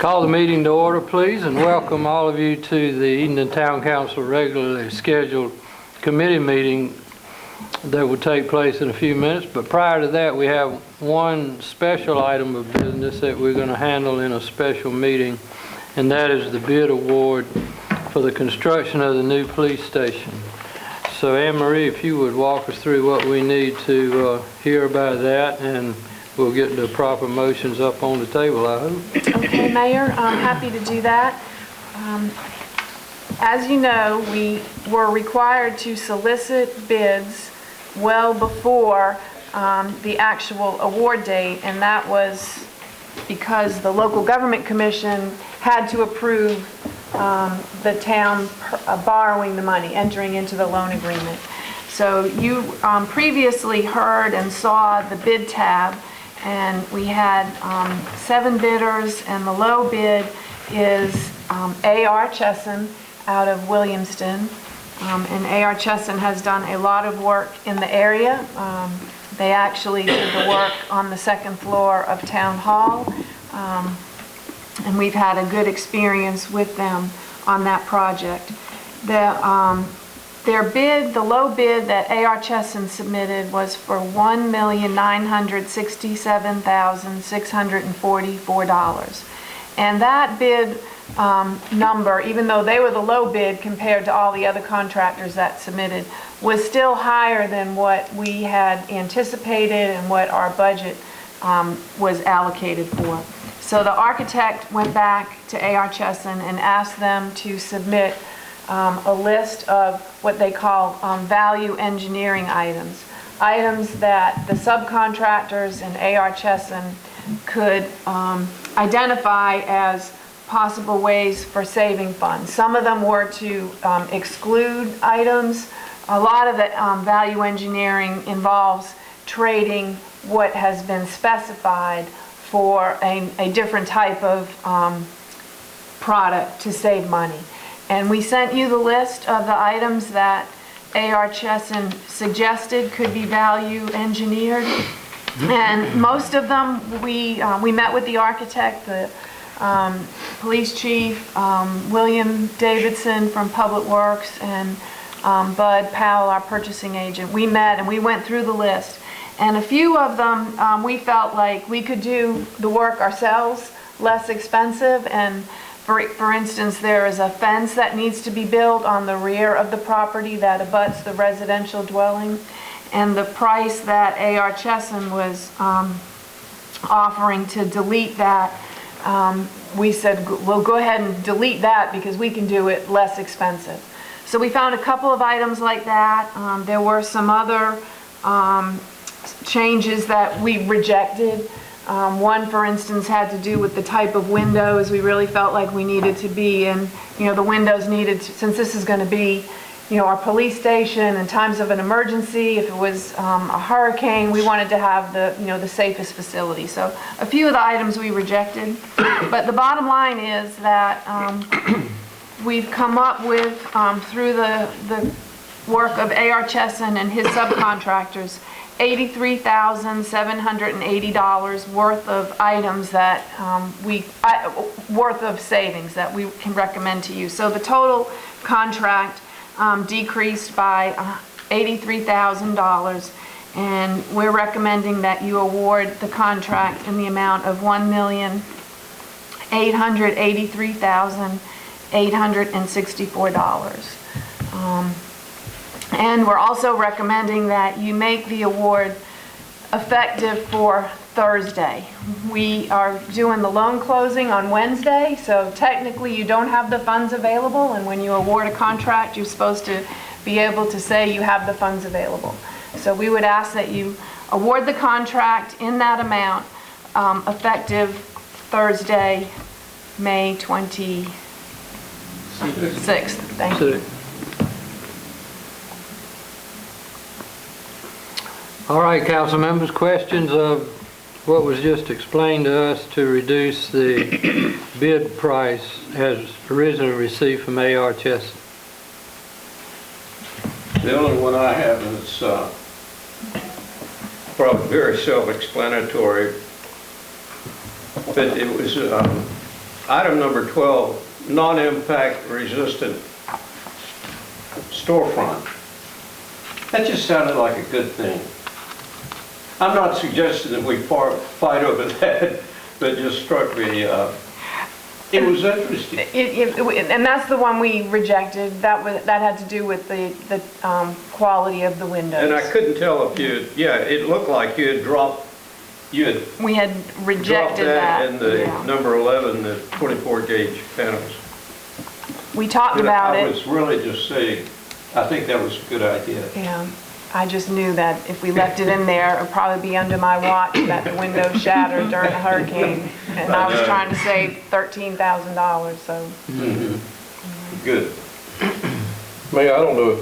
Call the meeting to order, please, and welcome all of you to the Edenton Town Council regularly scheduled committee meeting that will take place in a few minutes. But prior to that, we have one special item of business that we're going to handle in a special meeting, and that is the bid award for the construction of the new police station. So Anne Marie, if you would walk us through what we need to hear about that, and we'll get the proper motions up on the table, I hope. Okay, Mayor, I'm happy to do that. As you know, we were required to solicit bids well before the actual award date, and that was because the Local Government Commission had to approve the town borrowing the money, entering into the loan agreement. So you previously heard and saw the bid tab, and we had 7 bidders, and the low bid is A.R. Chesson out of Williamston. And A.R. Chesson has done a lot of work in the area. They actually did the work on the 2nd floor of Town Hall, and we've had a good experience with them on that project. Their bid, the low bid that A.R. Chesson submitted, was for $1,967,644. And that bid number, even though they were the low bid compared to all the other contractors that submitted, was still higher than what we had anticipated and what our budget was allocated for. So the architect went back to A.R. Chesson and asked them to submit a list of what they call value engineering items that the subcontractors and A.R. Chesson could identify as possible ways for saving funds. Some of them were to exclude items. A lot of the value engineering involves trading what has been specified for a different type of product to save money. And we sent you the list of the items that A.R. Chesson suggested could be value engineered. And most of them, we met with the architect, the police chief, William Davidson from Public Works, and Bud Powell, our purchasing agent. We met and we went through the list. And a few of them, we felt like we could do the work ourselves, less expensive. And for instance, there is a fence that needs to be built on the rear of the property that abuts the residential dwelling. And the price that A.R. Chesson was offering to delete that, we said, well, go ahead and delete that because we can do it less expensive. So we found a couple of items like that. There were some other changes that we rejected. One, for instance, had to do with the type of windows. We really felt like we needed to be in, the windows needed to, since this is going to be, our police station in times of an emergency. If it was a hurricane, we wanted to have the, the safest facility. So a few of the items we rejected. But the bottom line is that we've come up with, through the work of A.R. Chesson and his subcontractors, $83,780 worth of items that worth of savings that we can recommend to you. So the total contract decreased by $83,000, and we're recommending that you award the contract in the amount of $1,883,864. And we're also recommending that you make the award effective for Thursday. We are doing the loan closing on Wednesday, so technically you don't have the funds available, and when you award a contract, you're supposed to be able to say you have the funds available. So we would ask that you award the contract in that amount effective Thursday, May 26th. Thank you. All right, council members, questions of what was just explained to us to reduce the bid price as originally received from A.R. Chesson? The only one I have is probably very self-explanatory, but it was Item number 12, non-impact resistant storefront. That just sounded like a good thing. I'm not suggesting that we fight over that, but just struck me, it was interesting. And that's the one we rejected. That had to do with the quality of the windows. And I couldn't tell if it looked like you had dropped We had rejected that. in the Yeah. number 11, the 24 gauge panels. We talked But about I it. was really just saying, I think that was a good idea. Yeah, I just knew that if we left it in there, it would probably be under my watch that the window shattered during a hurricane. And I was trying to save $13,000, so. Good. Mayor, I don't know if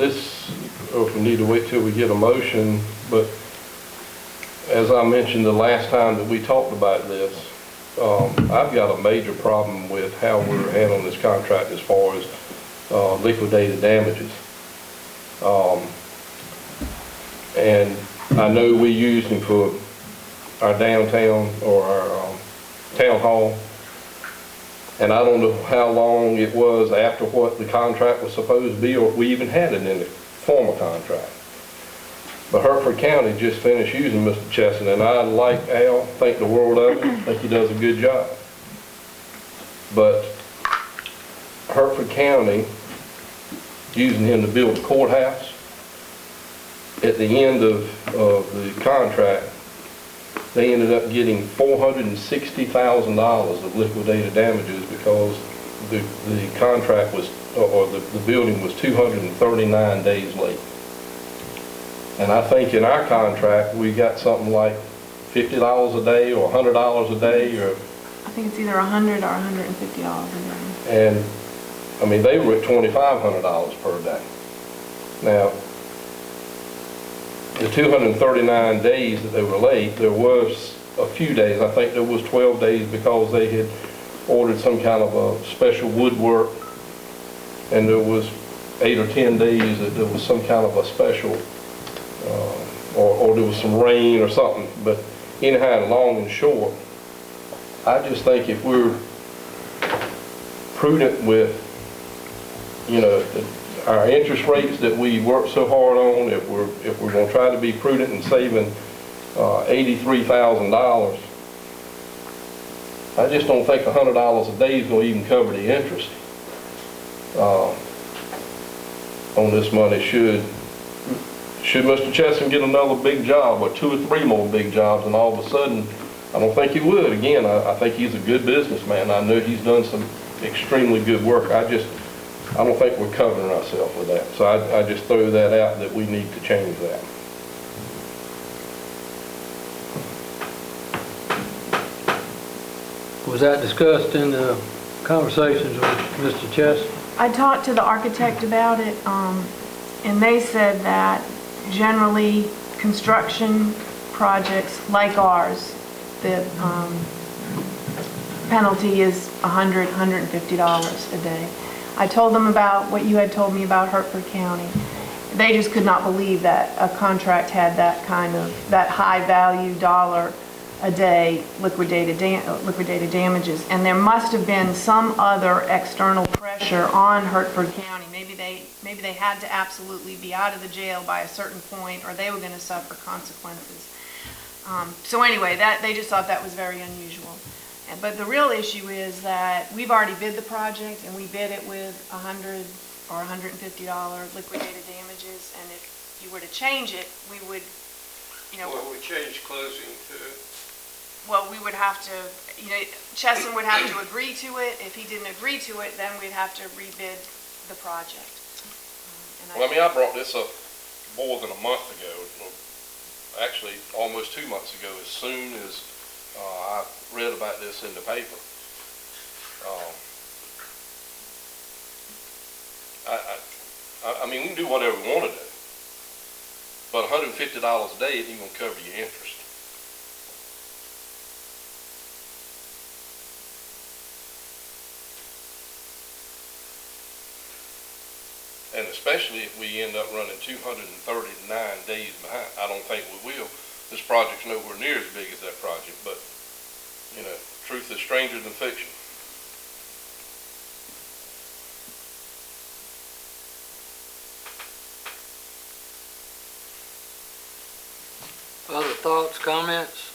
we need to wait till we get a motion, but as I mentioned the last time that we talked about this, I've got a major problem with how we're handling this contract as far as liquidated damages. And I know we used him for our downtown or our town hall. And I don't know how long it was after what the contract was supposed to be, or if we even had it in the formal contract. But Hertford County just finished using Mr. Chesson, and I like Al, think the world of him, think he does a good job. But Hertford County, using him to build the courthouse, at the end of the contract, they ended up getting $460,000 of liquidated damages because the contract was, or the building was 239 days late. And I think in our contract, we got something like $50 a day or $100 a day, or. I think it's either $100 or $150 a day. And, I mean, they were at $2,500 per day. Now, the 239 days that they were late, there was a few days, I think there was 12 days because they had ordered some kind of a special woodwork, and there was 8 or 10 days that there was some kind of a special, or there was some rain or something. But anyhow, long and short, I just think if we're prudent with, our interest rates that we work so hard on, if we're going to try to be prudent in saving $83,000, I just don't think $100 a day is going to even cover the interest on this money. Should Mr. Chesson get another big job or 2 or 3 more big jobs, and all of a sudden, I don't think he would. Again, I think he's a good businessman. I know he's done some extremely good work. I don't think we're covering ourselves with that. So I just throw that out that we need to change that. Was that discussed in the conversations with Mr. Chess? I talked to the architect about it, and they said that generally construction projects like ours, the penalty is $100, $150 a day. I told them about what you had told me about Hertford County. They just could not believe that a contract had that high value dollar a day liquidated damages. And there must have been some other external pressure on Hertford County. Maybe they had to absolutely be out of the jail by a certain point, or they were going to suffer consequences. So anyway, they just thought that was very unusual. But the real issue is that we've already bid the project, and we bid it with $100 or $150 liquidated damages. And if you were to change it, we would, Well, we changed closing to. Well, we would have to, Chesson would have to agree to it. If he didn't agree to it, then we'd have to rebid the project. Well, I brought this up more than a month ago, actually almost 2 months ago, as soon as I read about this in the paper. I mean, we can do whatever we want to do, but $150 a day isn't even going to cover your interest. And especially if we end up running 239 days behind. I don't think we will. This project's nowhere near as big as that project, but, truth is stranger than fiction. thoughts, comments?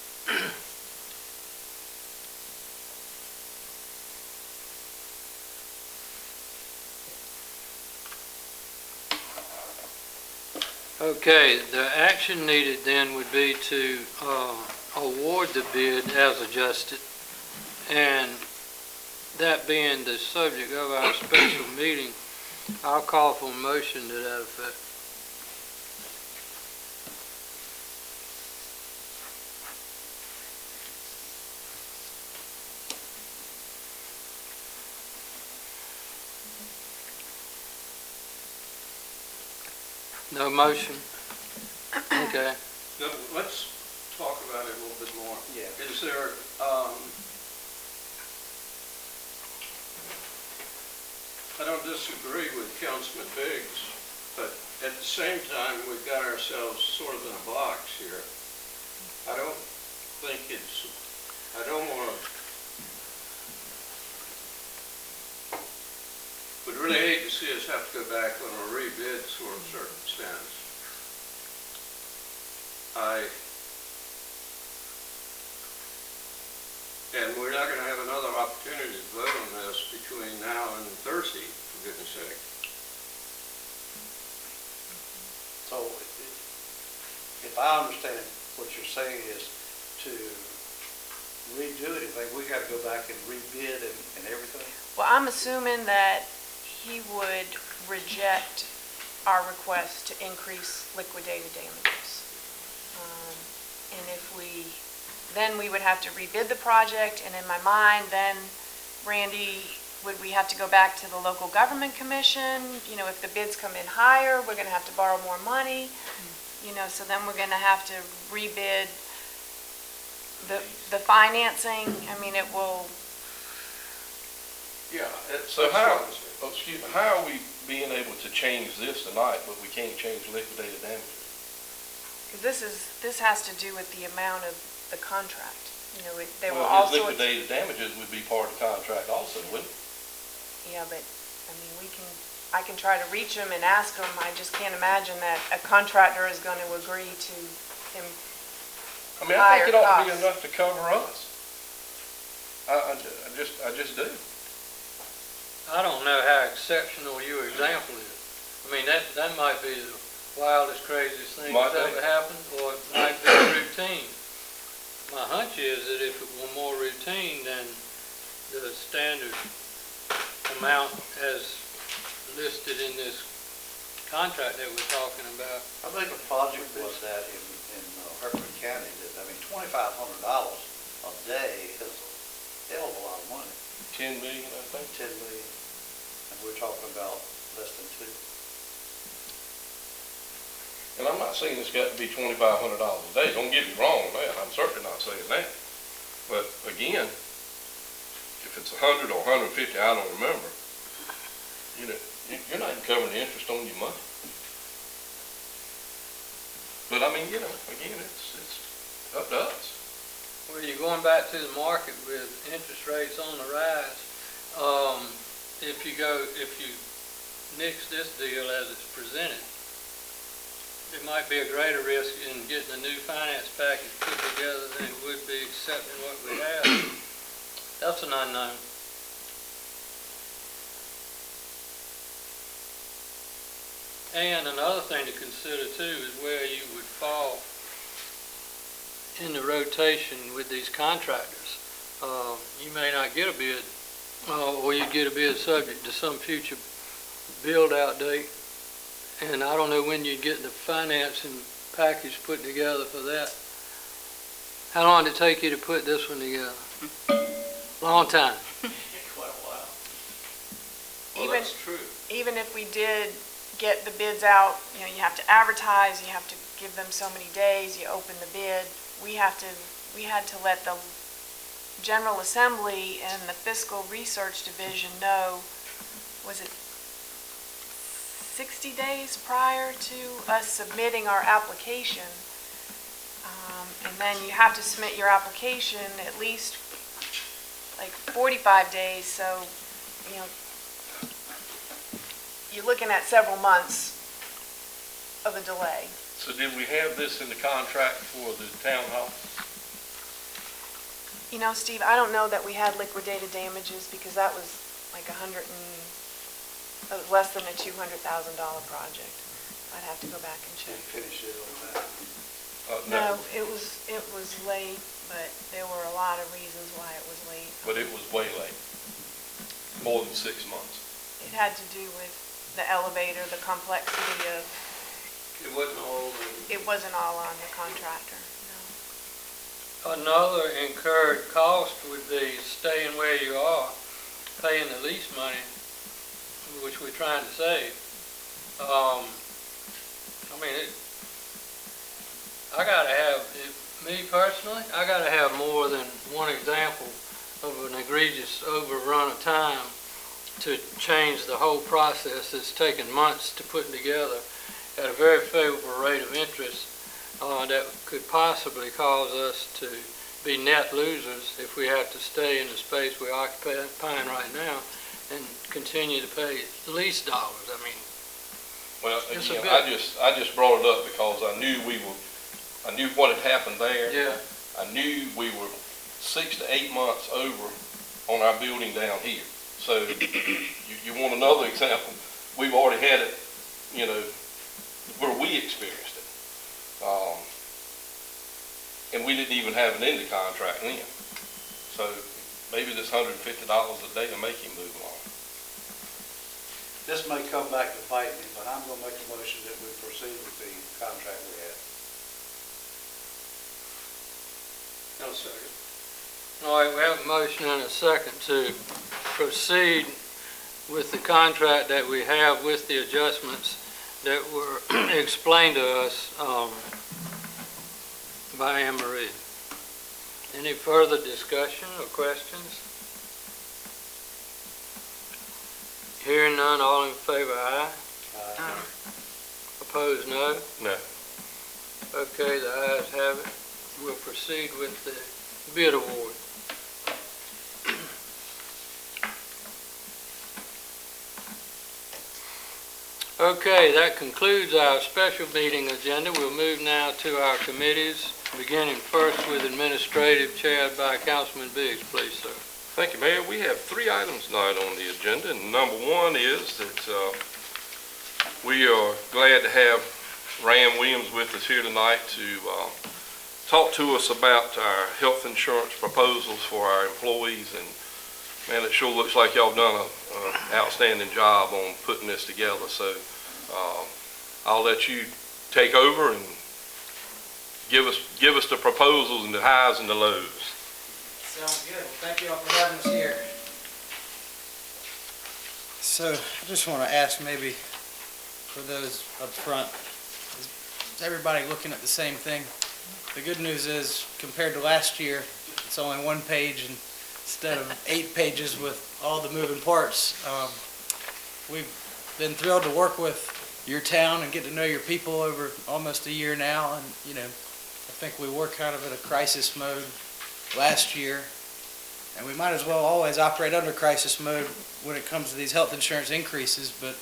Okay, the action needed then would be to award the bid as adjusted, and that being the subject of our special meeting, I'll call for a motion to that effect. No motion? Okay. No, let's talk about it a little bit more. Yeah. Is there, I don't disagree with Councilman Biggs, but at the same time, we've got ourselves sort of in a box here. I don't think it's, I don't want to, would really hate to see us have to go back on a rebid sort of circumstance. And we're not going to have another opportunity to vote on this between now and Thursday, for goodness sake. So if I understand what you're saying is to redo anything, we got to go back and rebid and everything? Well, I'm assuming that he would reject our request to increase liquidated damages. And if then we would have to rebid the project, and in my mind, then, Randy, would we have to go back to the local government commission? You know, if the bids come in higher, we're gonna have to borrow more money. You know, so then we're gonna have to rebid the financing. I mean, it will, Yeah. So how are we being able to change this tonight, but we can't change liquidated damages? this has to do with the amount of the contract. You know, there were Well, all his sorts. liquidated damages would be part of the contract also, wouldn't it? Yeah, but, I mean, I can try to reach him and ask him. I just can't imagine that a contractor is going to agree to him. I mean, I think it ought to be Higher enough to cover us. I just do. I don't know how exceptional your example is. I mean, that might be the wildest, craziest thing Might that's be. ever happened, or it might be routine. My hunch is that if it were more routine, then the standard amount as listed in this contract that we're talking about. I think the project was that in Hertford County, that, I mean, $2,500 a day is a hell of a lot of money. 10 million, I think. 10 million, and we're talking about less than 2. And I'm not saying it's got to be $2,500 a day. Don't get me wrong on that. I'm certainly not saying that. But again, if it's 100 or 150, I don't remember. You know, you're not even covering the interest on your money. But I mean, you know, again, it's up to us. Well, you're going back to the market with interest rates on the rise. If you nix this deal as it's presented, there might be a greater risk in getting a new finance package put together than it would be accepting what we have. That's an unknown. And another thing to consider too is where you would fall in the rotation with these contractors. You may not get a bid, or you get a bid subject to some future build-out date. And I don't know when you'd get the financing package put together for that. How long did it take you to put this one together? Long time. Quite a while. Well, Even, that's true. even if we did get the bids out, you know, you have to advertise, you have to give them so many days, you open the bid. We had to let the General Assembly and the Fiscal Research Division know, was it 60 days prior to us submitting our application. And then you have to submit your application at least like 45 days, so, you know, you're looking at several months of a delay. So did we have this in the contract for the town hall? You know, Steve, I don't know that we had liquidated damages because that was like less than a $200,000 project. I'd have to go back and check. Finish it on that. No, it was late, but there were a lot of reasons why it was late. But it was way late, more than 6 months. It had to do with the elevator, the complexity of, It wasn't all, it wasn't all on the contractor, no. Another incurred cost would be staying where you are, paying the lease money, which we're trying to save. I gotta have, me personally, I gotta have more than one example of an egregious overrun of time to change the whole process that's taken months to put together at a very favorable rate of interest that could possibly cause us to be net losers if we have to stay in the space we're occupying right now and continue to pay lease dollars. I mean, Well, It's again, a bit. I just brought it up because I knew what had happened there. yeah, I knew we were 6 to 8 months over on our building down here. So you want another example? We've already had it, where we experienced it. And we didn't even have it in the contract then. So maybe this $150 a day will make him move along. This may come back to bite me, but I'm going to make a motion that we proceed with the contract we have. no second. all right, we have a motion and a second to proceed with the contract that we have with the adjustments that were explained to us by Anne Marie. Any further discussion or questions? Hearing none, all in favor, aye. Opposed, no? No. Okay, the ayes have it. We'll proceed with the bid award. Okay, that concludes our special meeting agenda. We'll move now to our committees, beginning first with administrative, chaired by Councilman Biggs. Please, sir. Thank you, Mayor. We have 3 items tonight on the agenda, and number 1 is that we are glad to have Ram Williams with us here tonight to talk to us about our health insurance proposals for our employees. And man, it sure looks like y'all done an outstanding job on putting this together. So I'll let you take over and give us the proposals and the highs and the lows. Sounds good. Thank you all for having us here. So I just want to ask, maybe for those up front, is everybody looking at the same thing? The good news is, compared to last year, it's only 1 page instead of 8 pages with all the moving parts. We've been thrilled to work with your town and get to know your people over almost a year now. And, I think we were kind of in a crisis mode last year, and we might as well always operate under crisis mode when it comes to these health insurance increases. But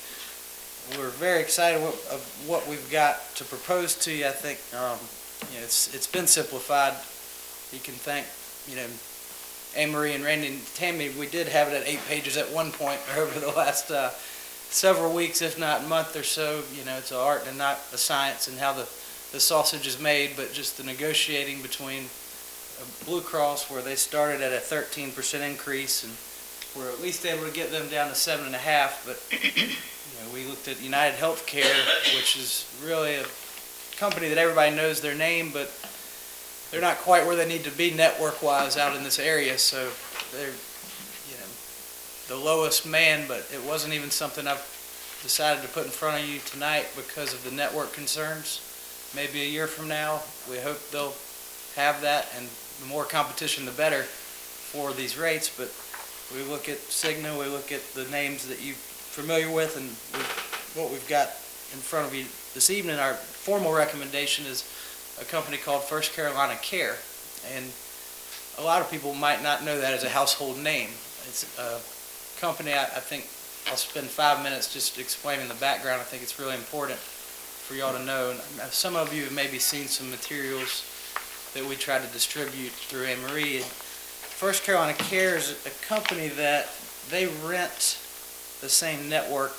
we're very excited of what we've got to propose to you. I think it's been simplified. You can thank Anne Marie and Randy and Tammy. We did have it at 8 pages at one point over the last several weeks, if not month or so. It's an art and not a science, and how the sausage is made, but just the negotiating between Blue Cross, where they started at a 13% increase, and we're at least able to get them down to 7.5%. But we looked at United Healthcare, which is really a company that everybody knows their name, but they're not quite where they need to be network-wise out in this area. So they're the lowest man, but it wasn't even something I've decided to put in front of you tonight because of the network concerns. Maybe a year from now, we hope they'll have that, and the more competition, the better for these rates. But we look at Cigna, we look at the names that you're familiar with, and what we've got in front of you this evening. Our formal recommendation is a company called First Carolina Care, and a lot of people might not know that as a household name. It's a company, I think I'll spend 5 minutes just explaining the background. I think it's really important for y'all to know. And some of you have maybe seen some materials that we try to distribute through Anne Marie. First Carolina Care is a company that they rent the same network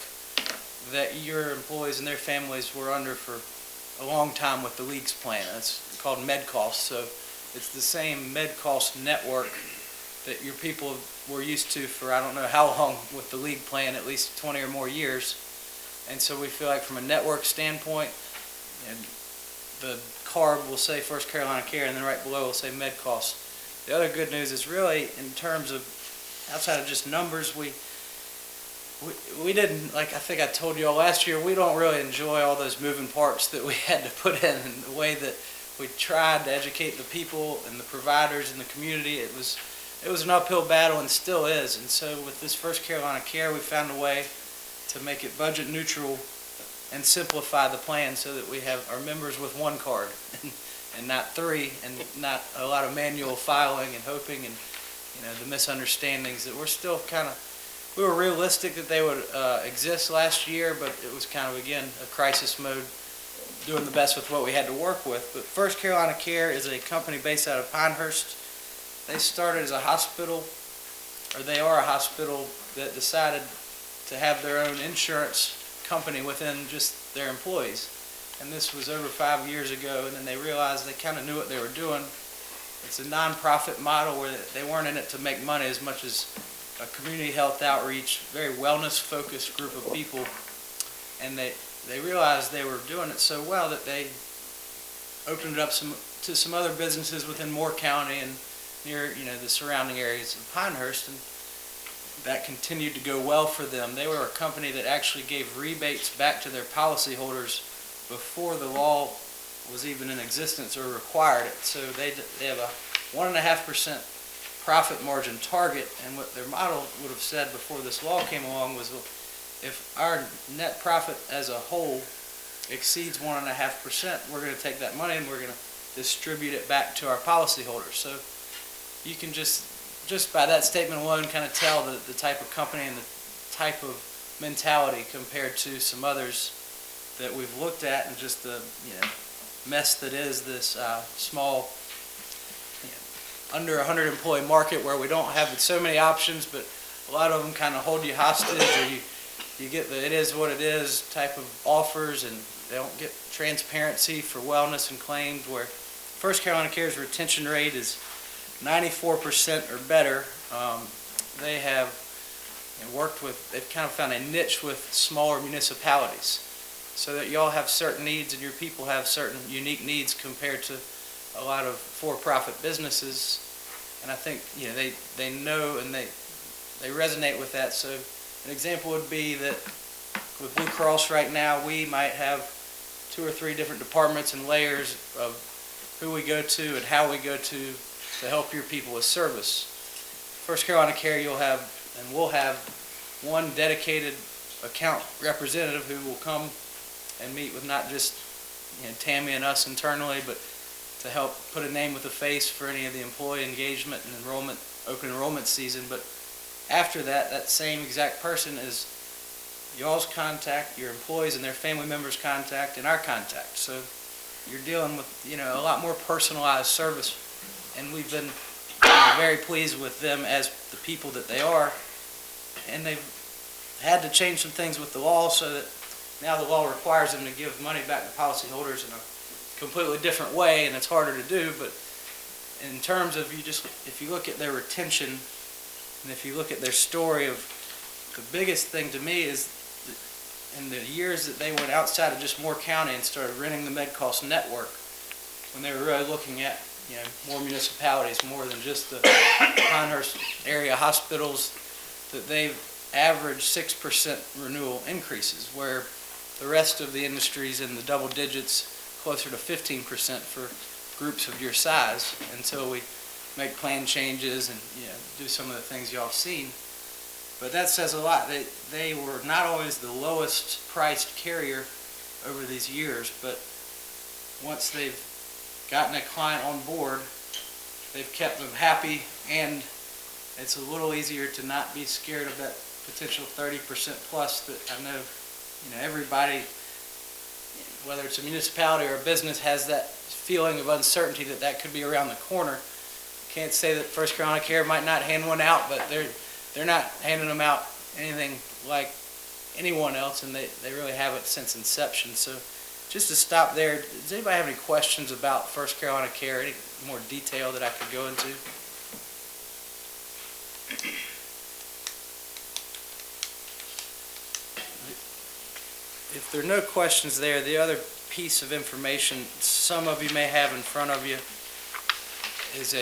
that your employees and their families were under for a long time with the League's plan. It's called MedCost. So it's the same MedCost network that your people were used to for I don't know how long with the League plan, at least 20 or more years. And so we feel like from a network standpoint, and the card will say First Carolina Care, and then right below will say MedCost. The other good news is really in terms of outside of just numbers, we didn't, like I think I told you all last year, we don't really enjoy all those moving parts that we had to put in, and the way that we tried to educate the people and the providers in the community. It was an uphill battle and still is. And so with this First Carolina Care, we found a way to make it budget neutral and simplify the plan so that we have our members with one card and not three, and not a lot of manual filing and hoping and the misunderstandings that we're still we were realistic that they would exist last year, but it was kind of, again, a crisis mode, doing the best with what we had to work with. But First Carolina Care is a company based out of Pinehurst. They started as a hospital, or they are a hospital that decided to have their own insurance company within just their employees. And this was over 5 years ago, and then they realized they kind of knew what they were doing. It's a non-profit model where they weren't in it to make money as much as a community health outreach, very wellness-focused group of people. And they realized they were doing it so well that they opened it up to some other businesses within Moore County and near the surrounding areas of Pinehurst, and that continued to go well for them. They were a company that actually gave rebates back to their policyholders before the law was even in existence or required it. So they have a 1.5% profit margin target, and what their model would have said before this law came along was, if our net profit as a whole exceeds 1.5%, we're going to take that money and we're going to distribute it back to our policyholders. So you can just by that statement alone kind of tell the type of company and the type of mentality compared to some others that we've looked at, and just the mess that is this small under 100 employee market where we don't have so many options, but a lot of them kind of hold you hostage, or you get the it is what it is type of offers, and they don't get transparency for wellness and claims, where First Carolina Care's retention rate is 94% or better. They have they've kind of found a niche with smaller municipalities, so that y'all have certain needs and your people have certain unique needs compared to a lot of for-profit businesses. And I think they know and they resonate with that. So an example would be that with Blue Cross right now, we might have 2 or 3 different departments and layers of who we go to and how we go to help your people with service. First Carolina Care, you'll have and we'll have one dedicated account representative who will come and meet with not just Tammy and us internally, but to help put a name with a face for any of the employee engagement and enrollment, open enrollment season. But after that, that same exact person is y'all's contact, your employees and their family members' contact, and our contact. So you're dealing with a lot more personalized service, and we've been very pleased with them as the people that they are. And they've had to change some things with the law, so that now the law requires them to give money back to policyholders in a completely different way, and it's harder to do. But in terms of if you look at their retention, and if you look at their story, of the biggest thing to me is in the years that they went outside of just Moore County and started renting the MedCost network, when they were really looking at more municipalities, more than just the Pinehurst area hospitals, that they've averaged 6% renewal increases, where the rest of the industry's in the double digits, closer to 15% for groups of your size, until we make plan changes and do some of the things y'all have seen. But that says a lot. They were not always the lowest priced carrier over these years, but once they've gotten a client on board, they've kept them happy, and it's a little easier to not be scared of that potential 30% plus that I know everybody whether it's a municipality or a business, has that feeling of uncertainty that could be around the corner. Can't say that First Carolina Care might not hand one out, but they're not handing them out anything like anyone else, and they really haven't since inception. So just to stop there, does anybody have any questions about First Carolina Care, any more detail that I could go into? If there are no questions there, the other piece of information some of you may have in front of you is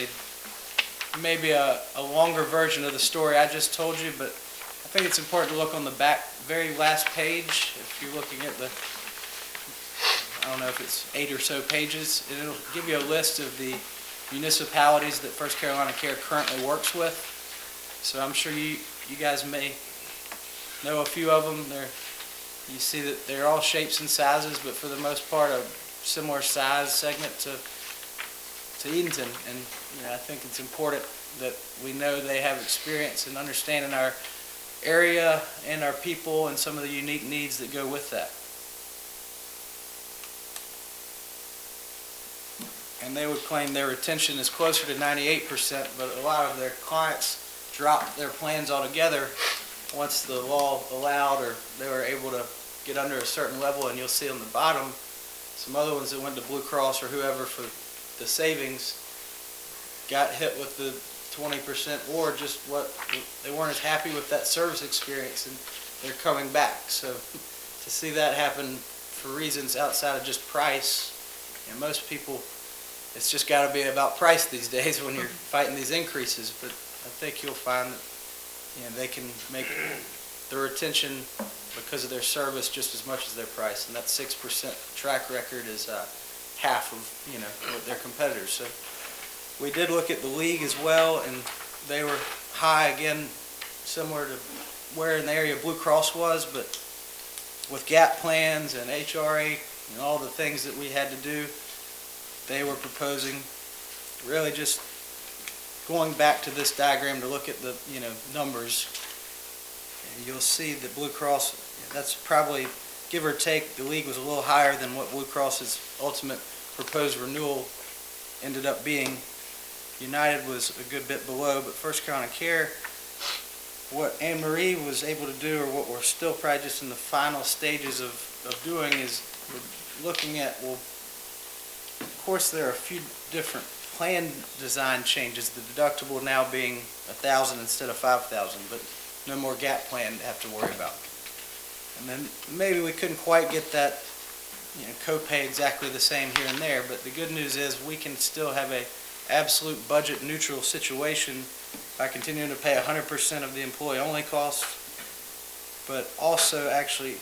maybe a longer version of the story I just told you, but I think it's important to look on the very last page. If you're looking at I don't know if it's 8 or so pages, and it'll give you a list of the municipalities that First Carolina Care currently works with. So I'm sure you guys may know a few of them. You see that they're all shapes and sizes, but for the most part a similar size segment to Edenton. And I think it's important that we know they have experience in understanding our area and our people and some of the unique needs that go with that. And they would claim their retention is closer to 98%, but a lot of their clients dropped their plans altogether once the law allowed, or they were able to get under a certain level. And you'll see on the bottom some other ones that went to Blue Cross or whoever for the savings got hit with the 20%, or just what they weren't as happy with that service experience, and they're coming back. So to see that happen for reasons outside of just price, most people, it's just got to be about price these days when you're fighting these increases. But I think you'll find that they can make the retention because of their service just as much as their price, and that 6% track record is half of their competitors. So we did look at the league as well, and they were high again, similar to where in the area Blue Cross was, but with gap plans and HRA and all the things that we had to do, they were proposing really just going back to this diagram to look at the numbers. And you'll see that Blue Cross, that's probably, give or take, the league was a little higher than what Blue Cross's ultimate proposed renewal ended up being. United was a good bit below, but First Carolina Care, what Anne Marie was able to do, or what we're still probably just in the final stages of doing, is we're looking at, well, of course there are a few different plan design changes, the deductible now being $1,000 instead of $5,000, but no more gap plan to have to worry about. And then maybe we couldn't quite get that copay exactly the same here and there, but the good news is we can still have a absolute budget neutral situation by continuing to pay 100% of the employee only costs, but also actually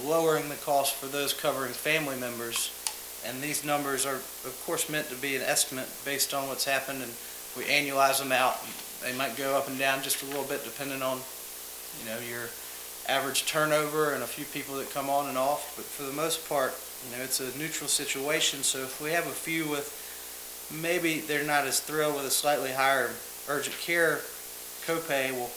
lowering the cost for those covering family members. And these numbers are of course meant to be an estimate based on what's happened, and we annualize them out. They might go up and down just a little bit depending on your average turnover and a few people that come on and off, but for the most part it's a neutral situation. So if we have a few with, maybe they're not as thrilled with a slightly higher urgent care copay, well,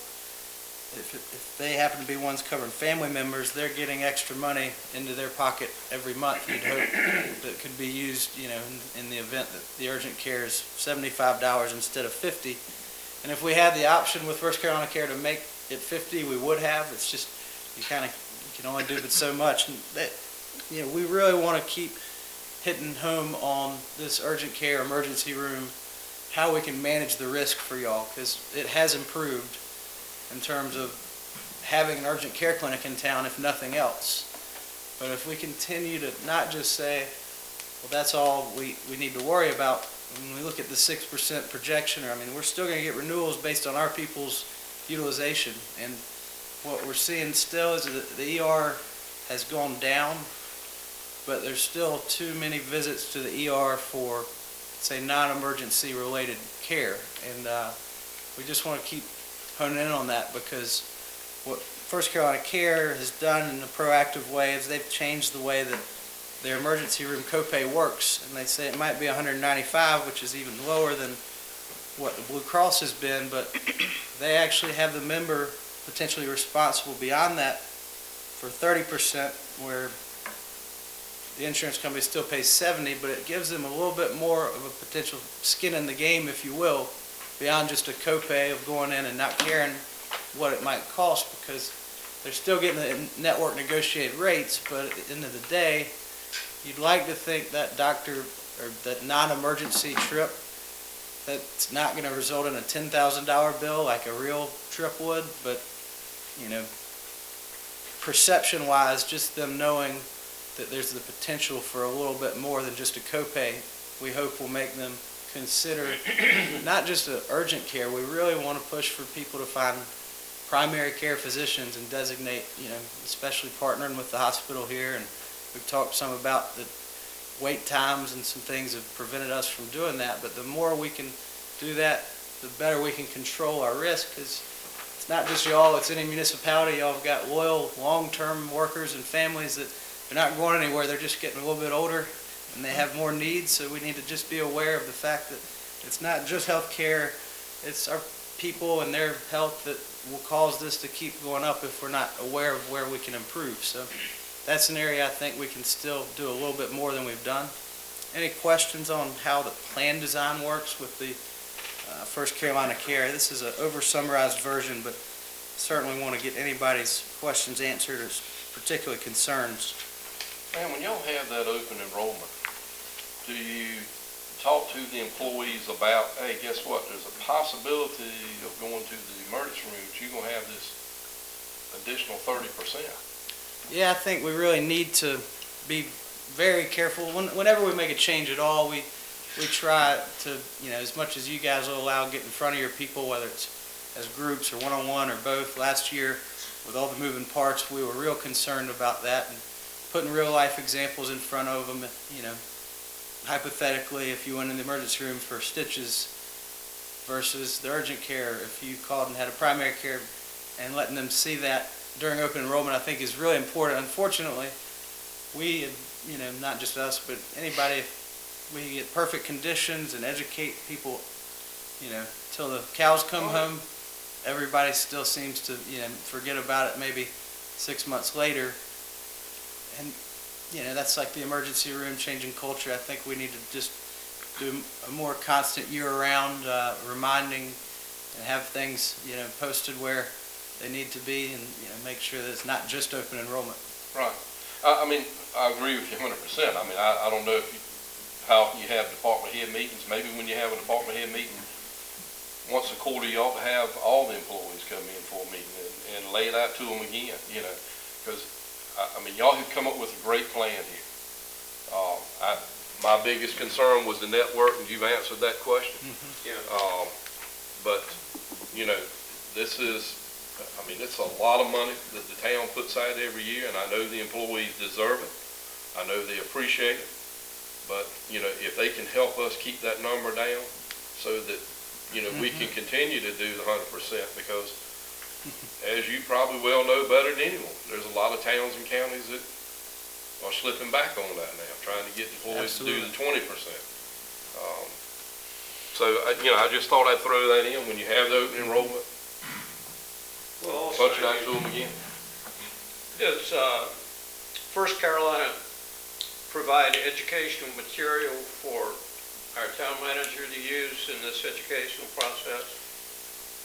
if they happen to be ones covering family members, they're getting extra money into their pocket every month, you'd hope, that could be used in the event that the urgent care is $75 instead of $50. And if we had the option with First Carolina Care to make it $50, we would have. It's just you can only do but so much. And that, we really want to keep hitting home on this urgent care emergency room, how we can manage the risk for y'all, because it has improved in terms of having an urgent care clinic in town, if nothing else. But if we continue to not just say, well, that's all we need to worry about, when we look at the 6% projection, we're still going to get renewals based on our people's utilization. And what we're seeing still is that the ER has gone down, but there's still too many visits to the ER for, say, non-emergency related care. And we just want to keep honing in on that, because what First Carolina Care has done in a proactive way is they've changed the way that their emergency room copay works. And they say it might be $195, which is even lower than what the Blue Cross has been, but they actually have the member potentially responsible beyond that for 30%, where the insurance company still pays 70, but it gives them a little bit more of a potential skin in the game, if you will, beyond just a copay of going in and not caring what it might cost, because they're still getting the network negotiated rates, but at the end of the day, you'd like to think that doctor or that non-emergency trip, that's not going to result in a $10,000 bill like a real trip would, but, you know, perception-wise, just them knowing that there's the potential for a little bit more than just a copay, we hope will make them consider not just urgent care. We really want to push for people to find primary care physicians and designate, you know, especially partnering with the hospital here. And we've talked some about the wait times and some things have prevented us from doing that. But the more we can do that, the better we can control our risk, because it's not just y'all, it's any municipality. Y'all have got loyal, long-term workers and families that they're not going anywhere. They're just getting a little bit older and they have more needs. So we need to just be aware of the fact that it's not just health care, it's our people and their health that will cause this to keep going up if we're not aware of where we can improve. So that's an area I think we can still do a little bit more than we've done. Any questions on how the plan design works with the First Carolina Care? This is an over-summarized version, but certainly want to get anybody's questions answered or particular concerns. Man, when y'all have that open enrollment, do you talk to the employees about, hey, guess what, there's a possibility of going to the emergency room, but you're going to have this additional 30%? Yeah, I think we really need to be very careful. Whenever we make a change at all, we try to, you know, as much as you guys will allow, get in front of your people, whether it's as groups or one-on-one or both. Last year, with all the moving parts, we were real concerned about that and putting real-life examples in front of them. You know, hypothetically, if you went in the emergency room for stitches versus the urgent care, if you called and had a primary care, and letting them see that during open enrollment, I think is really important. Unfortunately, we, you know, not just us, but anybody, if we get perfect conditions and educate people, you know, till the cows come home, everybody still seems to, you know, forget about it maybe 6 months later. And, you know, that's like the emergency room changing culture. I think we need to just do a more constant year-round reminding and have things, you know, posted where they need to be, and, you know, make sure that it's not just open enrollment. Right. I mean, I agree with you 100%. I mean, I don't know how you have department head meetings. Maybe when you have a department head meeting once a quarter, you ought to have all the employees come in for a meeting and lay it out to them again, you know, because I mean, y'all have come up with a great plan here. My biggest concern was the network, and you've answered that question. Yeah. But, you know, this is, I mean, it's a lot of money that the town puts out every year, and I know the employees deserve it. I know they appreciate it. But, you know, if they can help us keep that number down so that, you know, we can continue to do the 100%, because as you probably well know better than anyone, there's a lot of towns and counties that are slipping back on that now, trying to get employees to do the 20%. So, you know, I just thought I'd throw that in when you have the open enrollment. Well, also, Touch it out to them again. does First Carolina provide educational material for our town manager to use in this educational process?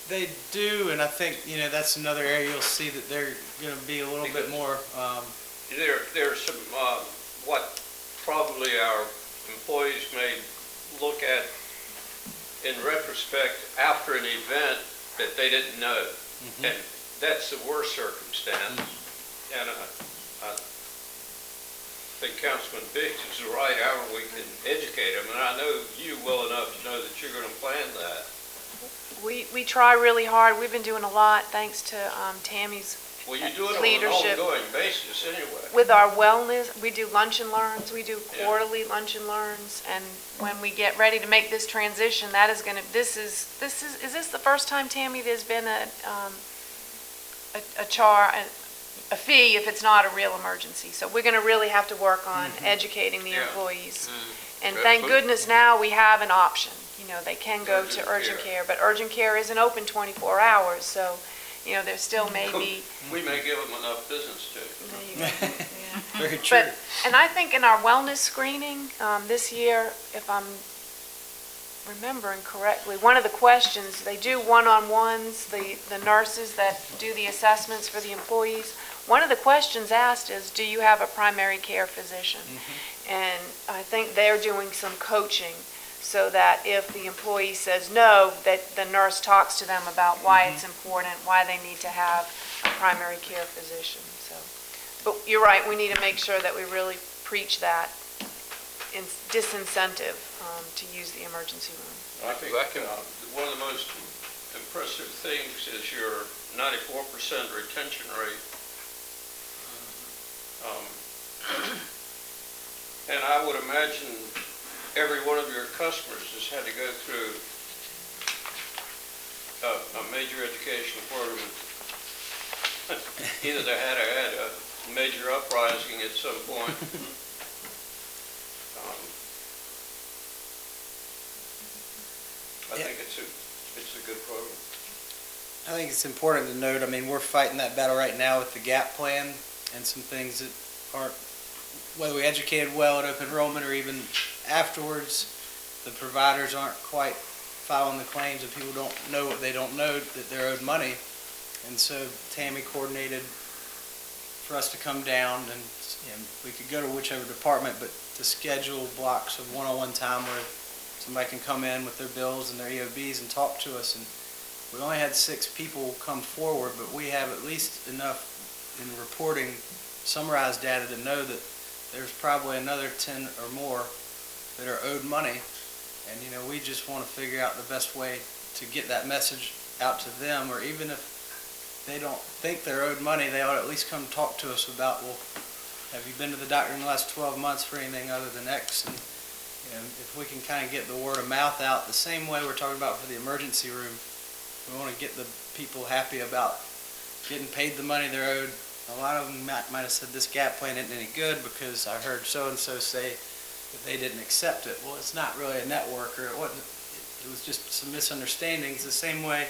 They do, and I think, you know, that's another area you'll see that they're going to be a little bit more. There's some, what probably our employees may look at in retrospect after an event that they didn't know. And that's the worst circumstance. And I think Councilman Biggs is right, however we can educate them. And I know you well enough to know that you're going to plan that. We try really hard. We've been doing a lot thanks to Tammy's Well, you do it leadership. on an ongoing basis anyway. With our wellness, we do lunch and learns. We do quarterly lunch and learns. And when we get ready to make this transition, that is going to, is this the first time, Tammy, there's been a fee if it's not a real emergency? So we're going to really have to work on educating the employees. And thank goodness now we have an option. You know, they can go to urgent care, but urgent care isn't open 24 hours, so, you know, there still may be. We may give them enough business too. There you go. Yeah. Very true. And I think in our wellness screening this year, if I'm remembering correctly, one of the questions, they do one-on-ones, the nurses that do the assessments for the employees. One of the questions asked is, do you have a primary care physician? And I think they're doing some coaching so that if the employee says no, that the nurse talks to them about why it's important, why they need to have a primary care physician. So, but you're right, we need to make sure that we really preach that disincentive to use the emergency room. I think one of the most impressive things is your 94% retention rate. And I would imagine every one of your customers has had to go through a major education program. Either they had a major uprising at some point. I think it's a good program. I think it's important to note, I mean, we're fighting that battle right now with the GAP plan and some things that aren't, whether we educated well at open enrollment or even afterwards, the providers aren't quite filing the claims and people don't know what they don't know, that they're owed money. And so Tammy coordinated for us to come down and we could go to whichever department, but to schedule blocks of one-on-one time where somebody can come in with their bills and their EOBs and talk to us. And we only had 6 people come forward, but we have at least enough in reporting summarized data to know that there's probably another 10 or more that are owed money. And we just want to figure out the best way to get that message out to them, or even if they don't think they're owed money, they ought to at least come talk to us about, well, have you been to the doctor in the last 12 months for anything other than X? And if we can kind of get the word of mouth out the same way we're talking about for the emergency room, we want to get the people happy about getting paid the money they're owed. A lot of them might have said this GAP plan isn't any good because I heard so-and-so say that they didn't accept it. Well, it's not really a network, or it wasn't. It was just some misunderstandings. The same way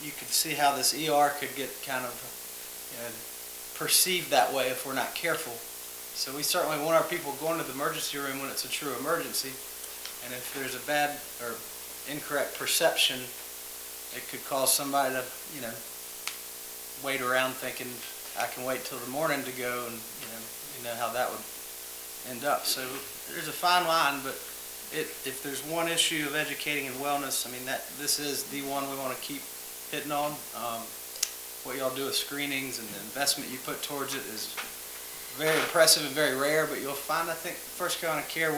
you could see how this ER could get kind of perceived that way if we're not careful. So we certainly want our people going to the emergency room when it's a true emergency. And if there's a bad or incorrect perception, it could cause somebody to, wait around thinking, I can wait till the morning to go, and you know how that would end up. So there's a fine line, but if there's one issue of educating and wellness, I mean, this is the one we want to keep hitting on. What y'all do with screenings and the investment you put towards it is very impressive and very rare, but you'll find, I think, First Carolina Care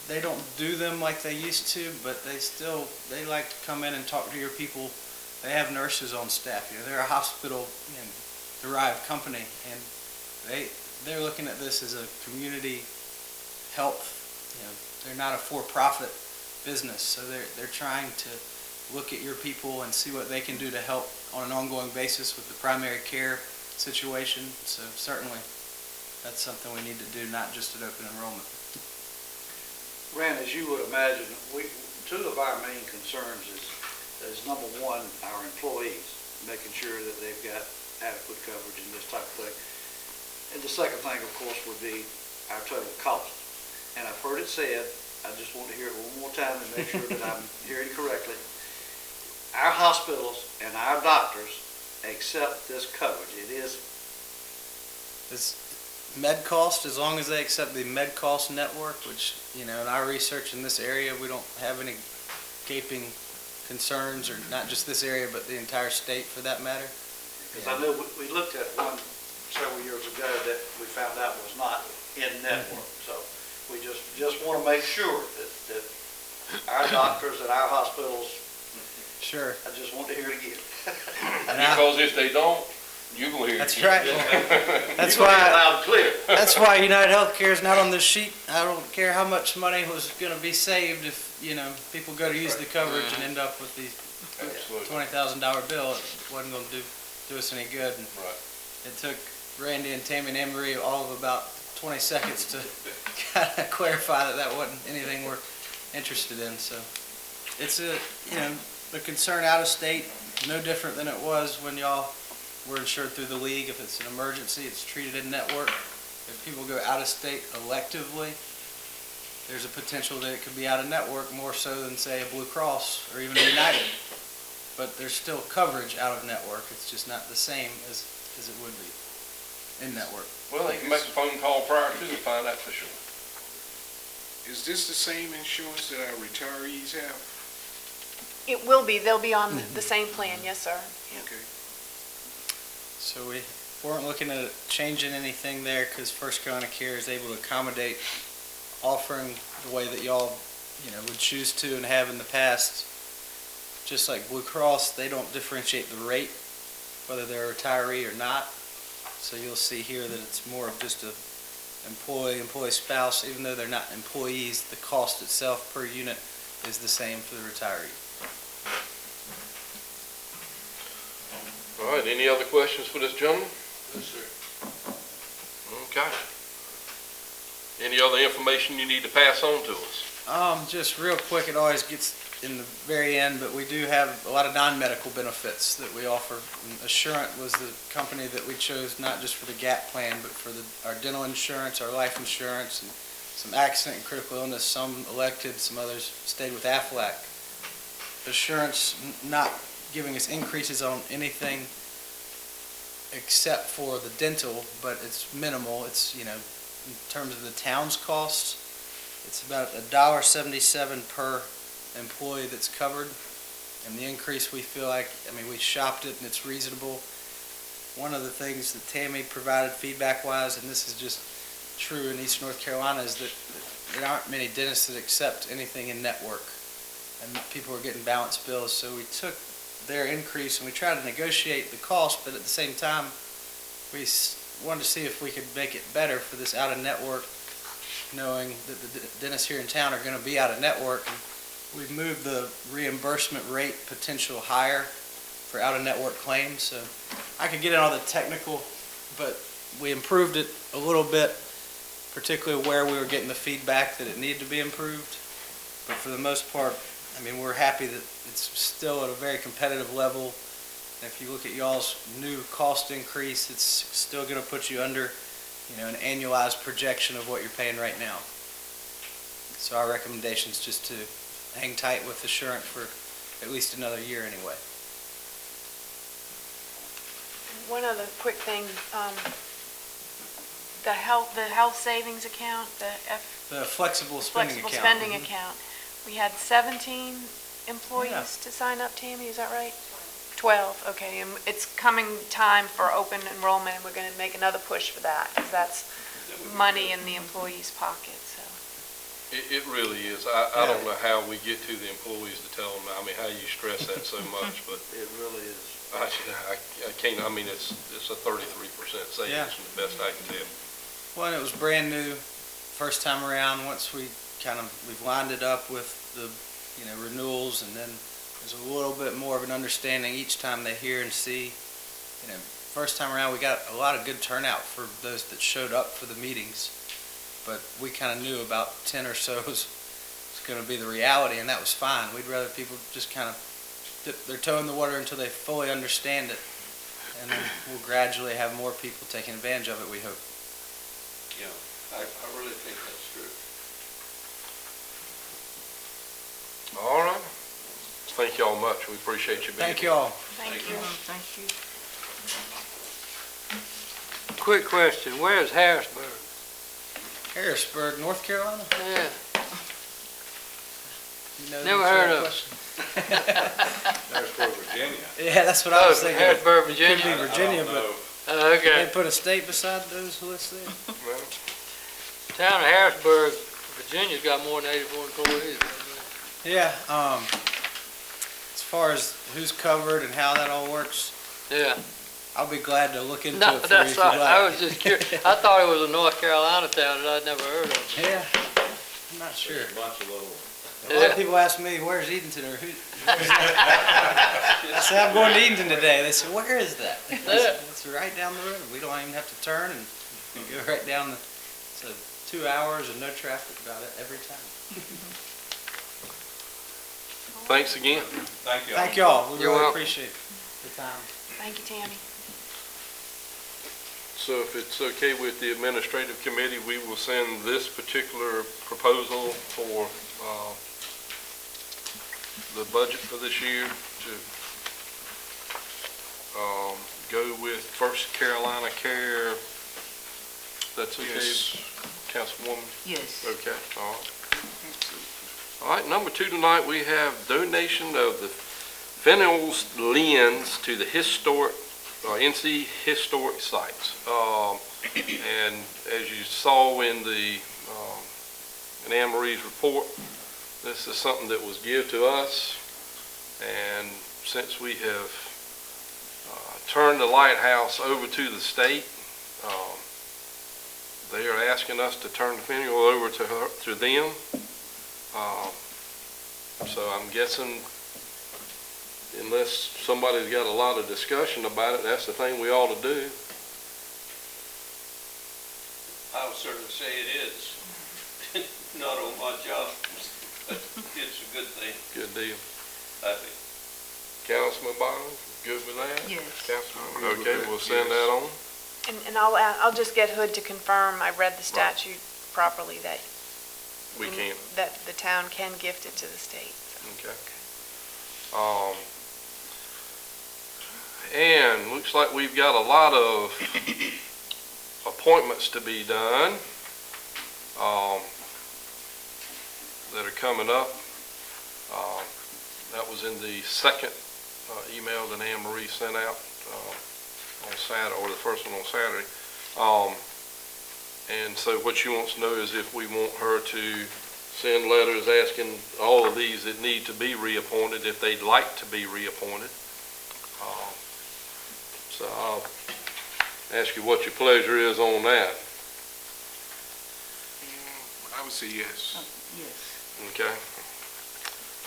they don't do them like they used to, but they like to come in and talk to your people. They have nurses on staff. They're a hospital derived company, and they're looking at this as a community health. They're not a for-profit business, so they're trying to look at your people and see what they can do to help on an ongoing basis with the primary care situation. So certainly that's something we need to do, not just at open enrollment. Rand, as you would imagine, two of our main concerns is number one, our employees, making sure that they've got adequate coverage and this type of thing. And the second thing, of course, would be our total cost. And I've heard it said, I just want to hear it one more time and make sure that I'm hearing it correctly. Our hospitals and our doctors accept this coverage. It's med cost, as long as they accept the med cost network, which, in our research in this area, we don't have any gaping concerns, or not just this area, but the entire state for that matter. Because I know we looked at one several years ago that we found out was not in network. So we just want to make sure that our doctors and our hospitals. Sure. I just want to hear it again. Because if they don't, you're going to hear it. That's right. That's You're gonna hear it why. loud and clear. That's why United Healthcare is not on this sheet. I don't care how much money was going to be saved if people go to use the coverage and end up with the $20,000 bill. It wasn't going to do us any good. And it took Randy and Tammy and Anne-Marie all of about 20 seconds to kind of clarify that wasn't anything we're interested in. So it's the concern out of state, no different than it was when y'all we're insured through the league. If it's an emergency, it's treated in network. If people go out of state electively, there's a potential that it could be out of network more so than, say, a Blue Cross or even a United. But there's still coverage out of network. It's just not the same as it would be in network. Well, they can make a phone call prior to and find out for sure. Is this the same insurance that our retirees have? It will be, they'll be on the same plan, yes, sir. Okay. So we weren't looking at changing anything there because First Carolina Care is able to accommodate offering the way that y'all, would choose to and have in the past. Just like Blue Cross, they don't differentiate the rate, whether they're a retiree or not. So you'll see here that it's more of just a employee spouse. Even though they're not employees, the cost itself per unit is the same for the retiree. All right, any other questions for this gentleman? Yes, sir. Okay. Any other information you need to pass on to us? Just real quick, it always gets in the very end, but we do have a lot of non-medical benefits that we offer. And Assurant was the company that we chose not just for the GAP plan, but for our dental insurance, our life insurance, and some accident and critical illness. Some elected, some others stayed with Aflac. Assurance not giving us increases on anything except for the dental, but it's minimal. It's, in terms of the town's costs, it's about $1.77 per employee that's covered. And the increase, we feel like, we shopped it and it's reasonable. One of the things that Tammy provided feedback-wise, and this is just true in East North Carolina, is that there aren't many dentists that accept anything in network. And people are getting balanced bills, so we took their increase and we tried to negotiate the cost, but at the same time, we wanted to see if we could make it better for this out-of-network, knowing that the dentists here in town are going to be out-of-network. We've moved the reimbursement rate potential higher for out-of-network claims. So I could get in all the technical, but we improved it a little bit, particularly where we were getting the feedback that it needed to be improved. But for the most part, we're happy that it's still at a very competitive level. And if you look at y'all's new cost increase, it's still going to put you under, an annualized projection of what you're paying right now. So our recommendation is just to hang tight with Assurant for at least another year anyway. One other quick thing, the health savings account, The flexible spending account. Flexible spending account. We had 17 employees to sign up, Tammy, is that right? 12, okay, and it's coming time for open enrollment, and we're going to make another push for that, because that's money in the employees' pocket, so. It really is. I don't know how we get to the employees to tell them, how you stress that so much, but It really is. I can't, it's a 33% savings from the best I can tell. Well, and it was brand new, first time around. Once we've lined it up with the, renewals, and then there's a little bit more of an understanding each time they hear and see. First time around, we got a lot of good turnout for those that showed up for the meetings, but we kind of knew about 10 or so was going to be the reality, and that was fine. We'd rather people just kind of dip their toe in the water until they fully understand it, and then we'll gradually have more people taking advantage of it, we hope. Yeah, I really think that's true. All right. Thank y'all much. We appreciate you being Thank here. you all. Thank you. Thank you. Quick question, where's Harrisburg? Harrisburg, North Carolina? Yeah, You know, never that's heard your of it. question. Harrisburg, Virginia. Yeah, that's what I was thinking. Harrisburg, Could Virginia. be Virginia, but Okay. they put a state beside those lists there. Well, Town of Harrisburg, Virginia's got more than 84 employees. Yeah, as far as who's covered and how that all works, Yeah. I'll be glad to look into No, it for you that's if you'd right. I like. was just curious. I thought it was a North Carolina town that I'd never heard of. Yeah, I'm not sure. There's a bunch of little. A lot of people ask me, where's Edenton, or who? I said, I'm going to Edenton today. They said, where is that? I said, it's right down the road. We don't even have to turn, and we go right down the, so 2 hours and no traffic about it every time. thanks again. Thank you. Thank y'all. We You're really welcome. appreciate the time. Thank you, Tammy. So if it's okay with the administrative committee, we will send this particular proposal for the budget for this year to go with First Carolina Care. That's okay, Yes. Councilwoman? Yes. Okay, all right. All right, number 2 tonight, we have donation of the Fennell's lens to the historic, NC historic sites. And as you saw in in Anne Marie's report, this is something that was given to us. And since we have turned the lighthouse over to the state, they are asking us to turn the Fennell over to them. So I'm guessing, unless somebody's got a lot of discussion about it, that's the thing we ought to do. I would certainly say it is. Not on my job, but it's a good thing, Good deal. I think. Councilman Bond, good with that? Yes. Councilman, okay, we'll send that on. And I'll just get Hood to confirm I read the statute properly, that We can, that the town can gift it to the state. okay. And looks like we've got a lot of appointments to be done that are coming up. That was in the second email that Anne Marie sent out on Saturday, or the first one on Saturday. And so what she wants to know is if we want her to send letters asking all of these that need to be reappointed, if they'd like to be reappointed. So I'll ask you what your pleasure is on that. I would say yes. Yes. Okay.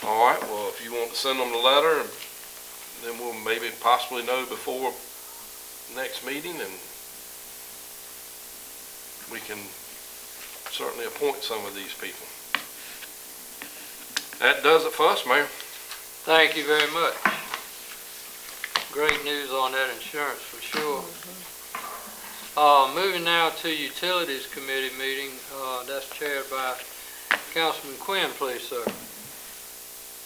All right, well, if you want to send them the letter, then we'll maybe possibly know before next meeting, and we can certainly appoint some of these people. That does it for us, Mayor. Thank you very much. Great news on that insurance for sure. Moving now to Utilities Committee meeting, that's chaired by Councilman Quinn, please, sir.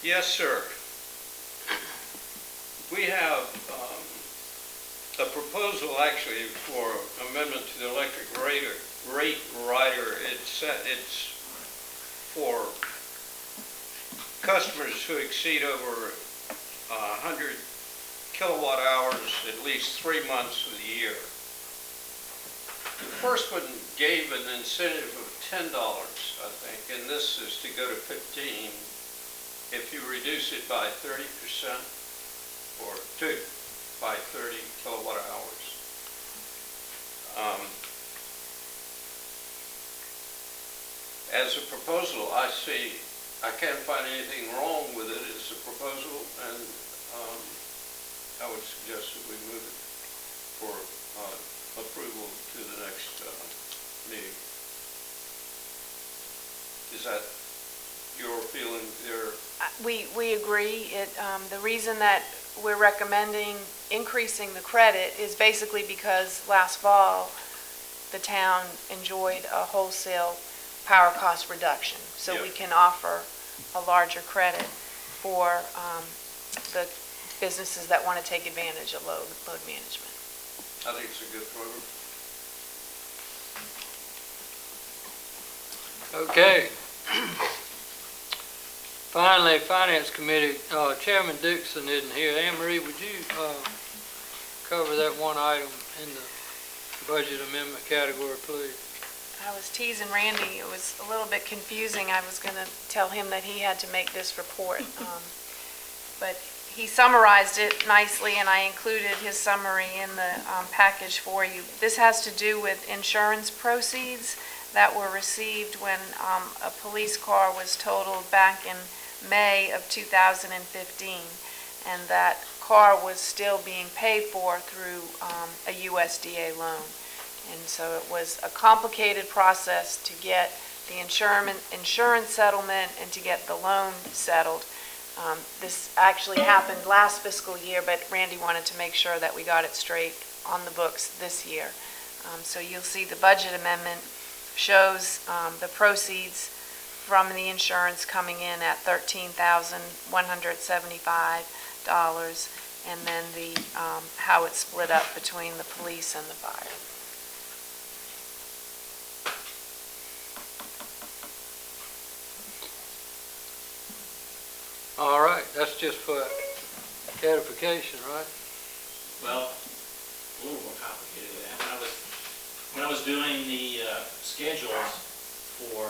Yes, sir. We have a proposal actually for amendment to the electric rate rider. It's for customers who exceed over 100 kilowatt hours at least 3 months of the year. The first one gave an incentive of $10, I think, and this is to go to 15 if you reduce it by 30% or by 30 kilowatt hours. As a proposal, I can't find anything wrong with it as a proposal, and I would suggest that we move it for approval to the next meeting. Is that your feeling there? We agree. The reason that we're recommending increasing the credit is basically because last fall, the town enjoyed a wholesale power cost reduction. So we can offer a larger credit for the businesses that want to take advantage of load management. I think it's a good program. Okay. Finally, Finance Committee, Chairman Dixon isn't here. Anne Marie, would you cover that one item in the budget amendment category, please? I was teasing Randy. It was a little bit confusing. I was going to tell him that he had to make this report. But he summarized it nicely, and I included his summary in the package for you. This has to do with insurance proceeds that were received when a police car was totaled back in May of 2015, and that car was still being paid for through a USDA loan. And so it was a complicated process to get the insurance settlement and to get the loan settled. This actually happened last fiscal year, but Randy wanted to make sure that we got it straight on the books this year. So you'll see the budget amendment shows the proceeds from the insurance coming in at $13,175, and then the how it's split up between the police and the fire. All right, that's just for edification, right? Well, a little more complicated than that. When I was doing the schedules for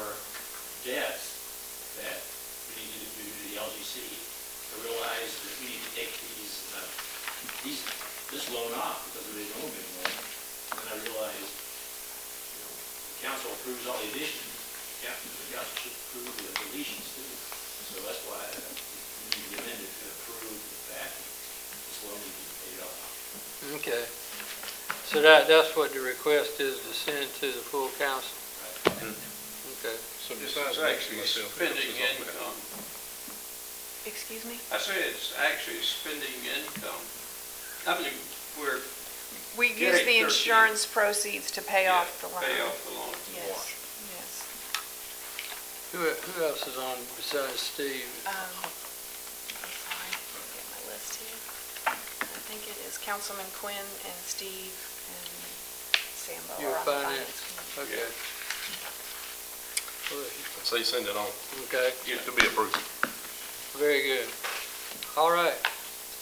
debts that we needed to do to the LGC, I realized that we need to take this loan off because of the loan being loan. And I realized, the council approves all the additions, the council should approve the deletions too. So that's why we need to amend it to approve the fact that this loan needs to be paid off. Okay. So that's what the request is, to send to the full council? Okay. So This besides is actually myself, spending income. Excuse me? I say it's actually spending income. I mean, we're We use Getting the 13. insurance proceeds to pay off the loan. pay off the loan. Yes, yes. Who else is on besides Steve? I'm sorry, let me get my list here. I think it is Councilman Quinn and Steve and Sambo. Your are on the finance, committee. okay. so you send it on, Okay, to be approved. very good. All right.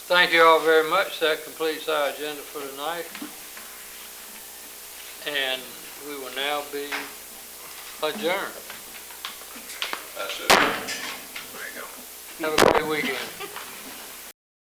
Thank you all very much. That completes our agenda for tonight. And we will now be adjourned. That's it. Have a great weekend.